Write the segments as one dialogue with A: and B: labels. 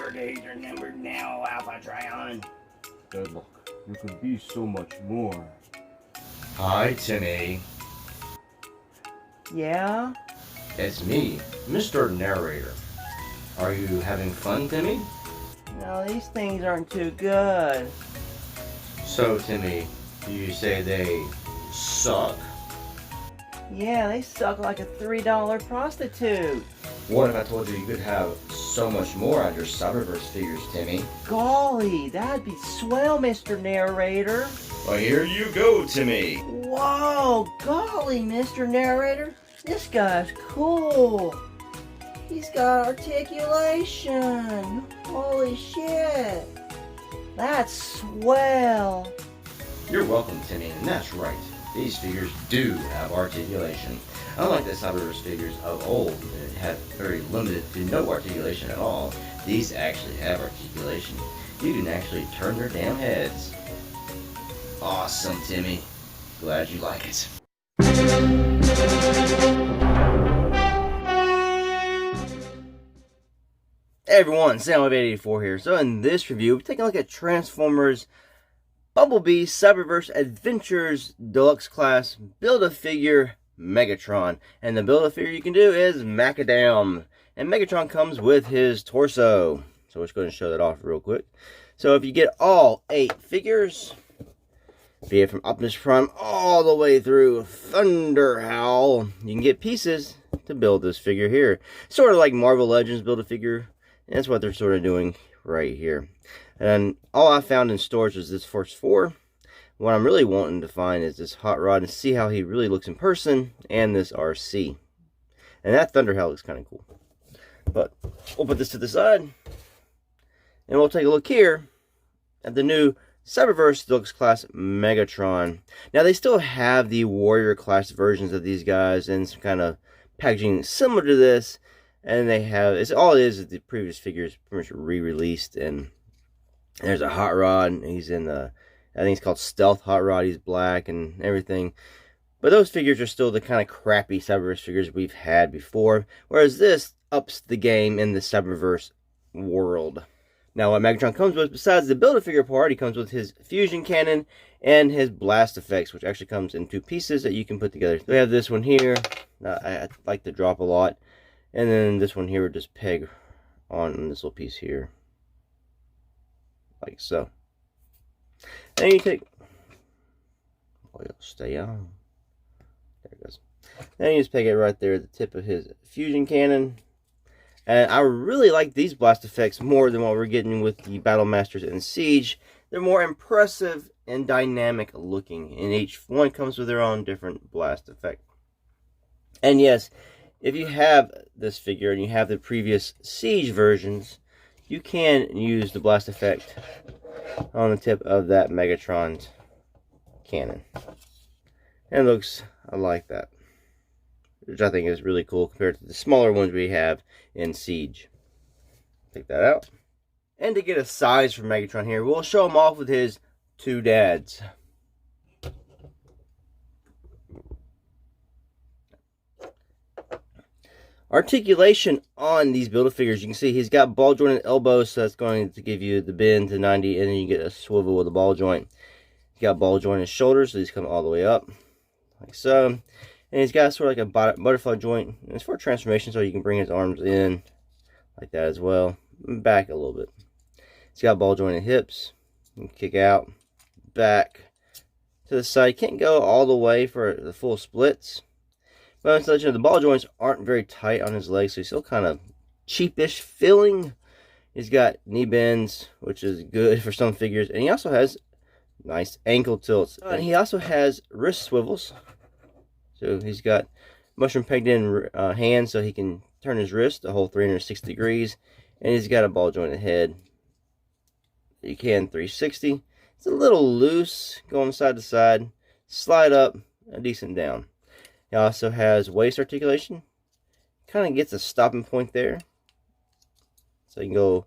A: Your days are numbered now, Alpha Trion.
B: Deadlock, you could be so much more.
C: Hi, Timmy.
D: Yeah?
C: It's me, Mr. Narrator. Are you having fun, Timmy?
D: No, these things aren't too good.
C: So, Timmy, you say they suck?
D: Yeah, they suck like a $3 prostitute.
C: What if I told you you could have so much more on your Cyberverse figures, Timmy?
D: Golly, that'd be swell, Mr. Narrator.
C: Well, here you go, Timmy.
D: Whoa, golly, Mr. Narrator. This guy's cool. He's got articulation. Holy shit. That's swell.
C: You're welcome, Timmy, and that's right. These figures do have articulation. Unlike the Cyberverse figures of old that had very limited to no articulation at all, these actually have articulation. You can actually turn their damn heads. Awesome, Timmy. Glad you like it.
E: Hey everyone, Sam84 here. So in this review, we're taking a look at Transformers Bumblebee Cyberverse Adventures Deluxe Class Build-A-Figure Megatron. And the Build-A-Figure you can do is Macadam. And Megatron comes with his torso. So let's go ahead and show that off real quick. So if you get all 8 figures, be it from Optimus Prime all the way through Thunder Howl, you can get pieces to build this figure here. Sort of like Marvel Legends Build-A-Figure. And that's what they're sort of doing right here. And all I found in stores was this first 4. What I'm really wanting to find is this Hot Rod and see how he really looks in person, and this RC. And that Thunder Howl looks kind of cool. But we'll put this to the side, and we'll take a look here at the new Cyberverse Deluxe Class Megatron. Now they still have the Warrior Class versions of these guys and some kind of packaging similar to this. And they have, it's all it is the previous figures pretty much re-released. And there's a Hot Rod, and he's in the, I think it's called Stealth Hot Rod. He's black and everything. But those figures are still the kind of crappy Cyberverse figures we've had before. Whereas this ups the game in the Cyberverse world. Now what Megatron comes with, besides the Build-A-Figure part, he comes with his fusion cannon and his blast effects, which actually comes in 2 pieces that you can put together. We have this one here. I like to drop a lot. And then this one here would just peg on this little piece here. Like so. And you take... Oh, it'll stay on. There it goes. Then you just peg it right there at the tip of his fusion cannon. And I really like these blast effects more than what we're getting with the Battle Masters and Siege. They're more impressive and dynamic looking. And each one comes with their own different blast effect. And yes, if you have this figure and you have the previous Siege versions, you can use the blast effect on the tip of that Megatron's cannon. And it looks like that, which I think is really cool compared to the smaller ones we have in Siege. Take that out. And to get a size for Megatron here, we'll show him off with his 2 dads. Articulation on these Build-A-Figures, you can see he's got ball jointed elbows, so that's going to give you the bend to 90, and then you get a swivel with a ball joint. He's got ball jointed shoulders, so these come all the way up, like so. And he's got sort of like a butterfly joint. And it's for transformation, so you can bring his arms in, like that as well. And back a little bit. He's got ball jointed hips. You can kick out, back, to the side. Can't go all the way for the full splits. But to let you know, the ball joints aren't very tight on his legs, so he's still kind of cheapish feeling. He's got knee bends, which is good for some figures. And he also has nice ankle tilts. And he also has wrist swivels. So he's got mushroom pegged in hands so he can turn his wrist a whole 360 degrees. And he's got a ball jointed head. You can 360. It's a little loose going side to side. Slide up, a decent down. He also has waist articulation. Kind of gets a stopping point there. So you can go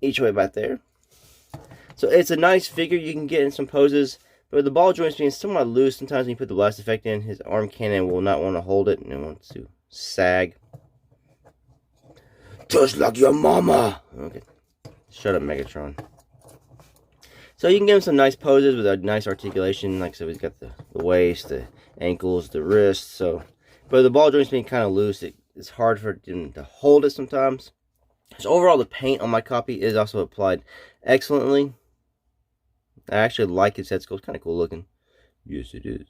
E: each way back there. So it's a nice figure you can get in some poses. But with the ball joints being somewhat loose, sometimes when you put the blast effect in, his arm cannon will not want to hold it and it wants to sag. just like your mama. Okay. Shut up, Megatron. So you can give him some nice poses with a nice articulation. Like I said, he's got the waist, the ankles, the wrists. So, but the ball joints being kind of loose, it's hard for him to hold it sometimes. So overall, the paint on my copy is also applied excellently. I actually like his head sculpt. It's kind of cool looking. Yes, it is.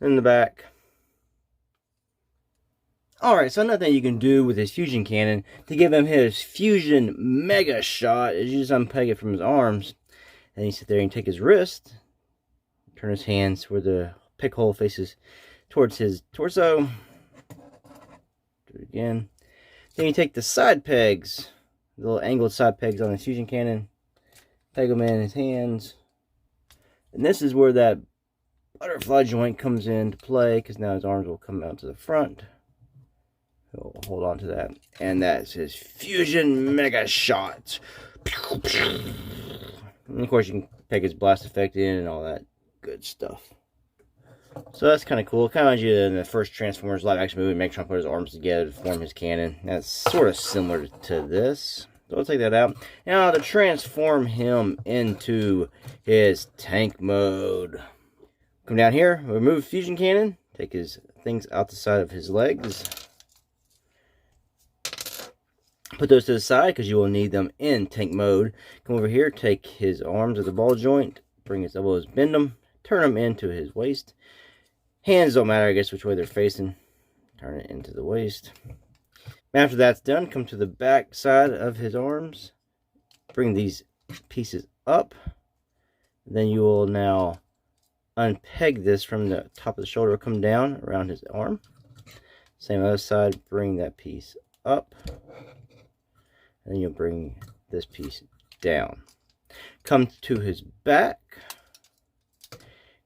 E: In the back. Alright, so another thing you can do with his fusion cannon to give him his fusion mega shot is you just unpeg it from his arms. And you sit there and take his wrist, turn his hands where the pick hole faces towards his torso. Do it again. Then you take the side pegs, the little angled side pegs on the fusion cannon, peg them in his hands. And this is where that butterfly joint comes into play, because now his arms will come out to the front. He'll hold on to that. And that's his fusion mega shot. And of course, you can peg his blast effect in and all that good stuff. So that's kind of cool. Kind of reminds you in the first Transformers live action movie, Megatron put his arms together to form his cannon. That's sort of similar to this. So I'll take that out. Now to transform him into his tank mode. Come down here, remove fusion cannon, take his things out the side of his legs. Put those to the side because you will need them in tank mode. Come over here, take his arms of the ball joint, bring his elbows, bend them, turn them into his waist. Hands don't matter, I guess, which way they're facing. Turn it into the waist. After that's done, come to the back side of his arms. Bring these pieces up. Then you will now unpeg this from the top of the shoulder, come down around his arm. Same other side, bring that piece up. And you'll bring this piece down. Come to his back.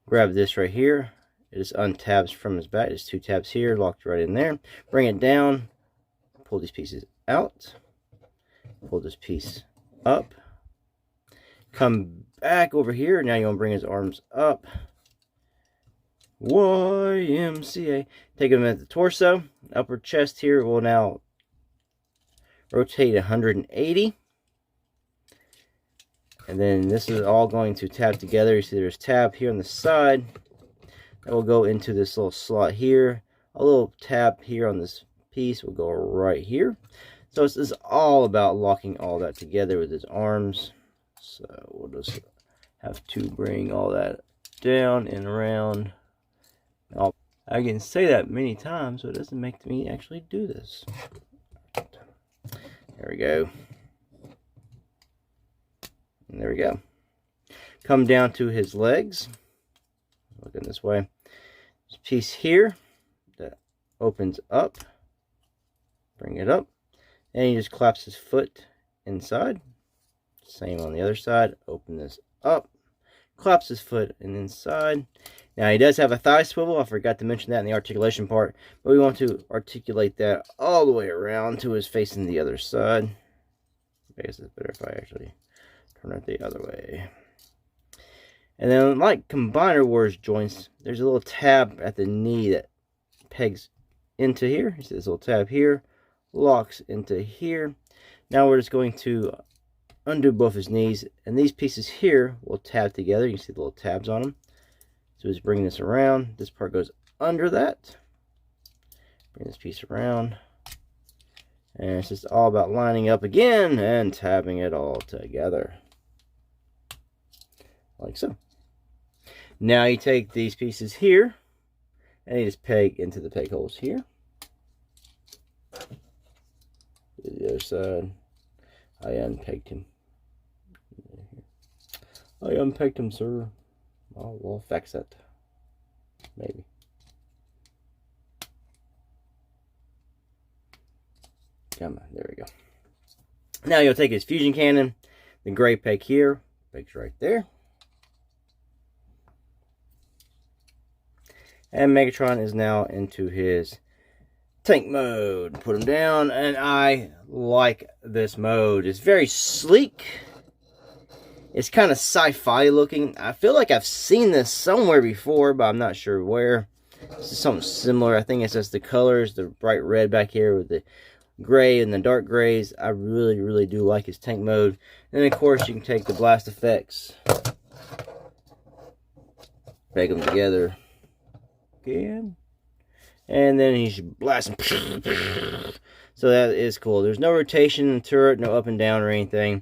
E: Grab this right here. It just untabs from his back. There's two tabs here, locked right in there. Bring it down. Pull these pieces out. Pull this piece up. Come back over here. Now you want to bring his arms up. YMCA. Take him at the torso. Upper chest here will now rotate 180. And then this is all going to tab together. You see there's a tab here on the side. That will go into this little slot here. A little tab here on this piece will go right here. So this is all about locking all that together with his arms. So we'll just have to bring all that down and around. I can say that many times, but it doesn't make me actually do this. There we go. And there we go. Come down to his legs. Looking this way. This piece here that opens up. Bring it up. And he just claps his foot inside. Same on the other side. Open this up. Claps his foot and inside. Now he does have a thigh swivel. I forgot to mention that in the articulation part. But we want to articulate that all the way around to his facing the other side. I guess it's better if I actually turn it the other way. And then like Combiner Wars joints, there's a little tab at the knee that pegs into here. You see this little tab here. Locks into here. Now we're just going to undo both his knees. And these pieces here will tab together. You can see the little tabs on them. So just bring this around. This part goes under that. Bring this piece around. And it's just all about lining up again and tabbing it all together. Like so. Now you take these pieces here and you just peg into the peg holes here. The other side. I unpegged him. I unpegged him, sir. Oh, we'll fix it. Maybe. Come on, there we go. Now you'll take his fusion cannon, the gray peg here, pegs right there. And Megatron is now into his tank mode. Put him down, and I like this mode. It's very sleek. It's kind of sci-fi looking. I feel like I've seen this somewhere before, but I'm not sure where. This is something similar. I think it's just the colors, the bright red back here with the gray and the dark grays. I really do like his tank mode. And of course you can take the blast effects, bake them together again, and then he's blasting. So that is cool. There's no rotation in the turret, no up and down or anything.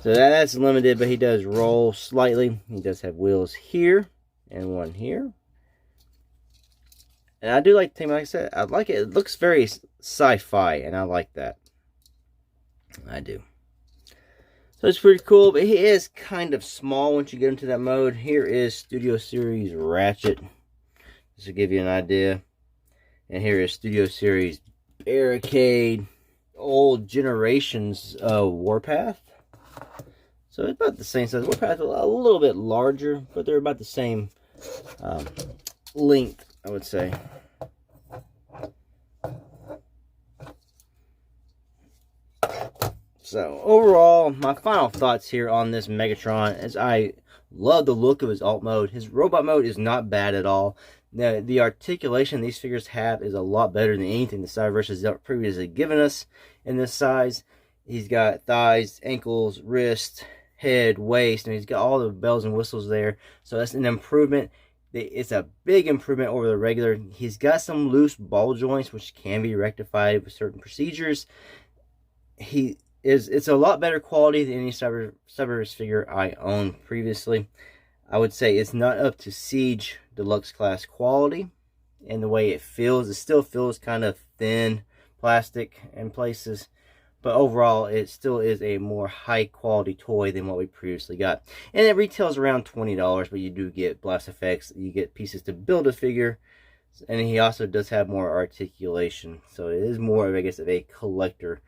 E: So that's limited, but he does roll slightly. He does have wheels here and one here. And I do like the thing, like I said, I like it. It looks very sci-fi, and I like that. I do. So it's pretty cool, but he is kind of small once you get into that mode. Here is Studio Series Ratchet, just to give you an idea. And here is Studio Series Barricade, old generations Warpath. So it's about the same size. Warpath a little bit larger, but they're about the same length, I would say. So overall, my final thoughts here on this Megatron is I love the look of his alt mode. His robot mode is not bad at all. The articulation these figures have is a lot better than anything the Cyberverse has previously given us in this size. He's got thighs, ankles, wrist, head, waist, and he's got all the bells and whistles there. So that's an improvement. It's a big improvement over the regular. He's got some loose ball joints, which can be rectified with certain procedures. It's a lot better quality than any Cyberverse figure I owned previously. I would say it's not up to Siege Deluxe class quality in the way it feels. It still feels kind of thin plastic in places, but overall it still is a more high quality toy than what we previously got. And it retails around $20, but you do get blast effects, you get pieces to build a figure, and he also does have more articulation. So it is more of, I guess, of a collector.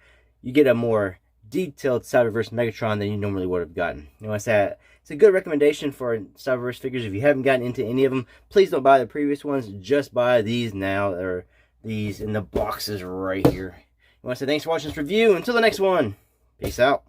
E: You get a more detailed Cyberverse Megatron than you normally would have gotten. You know, I said it's a good recommendation for Cyberverse figures. If you haven't gotten into any of them, please don't buy the previous ones. Just buy these now, or these in the boxes right here. I want to say thanks for watching this review. Until the next one, peace out.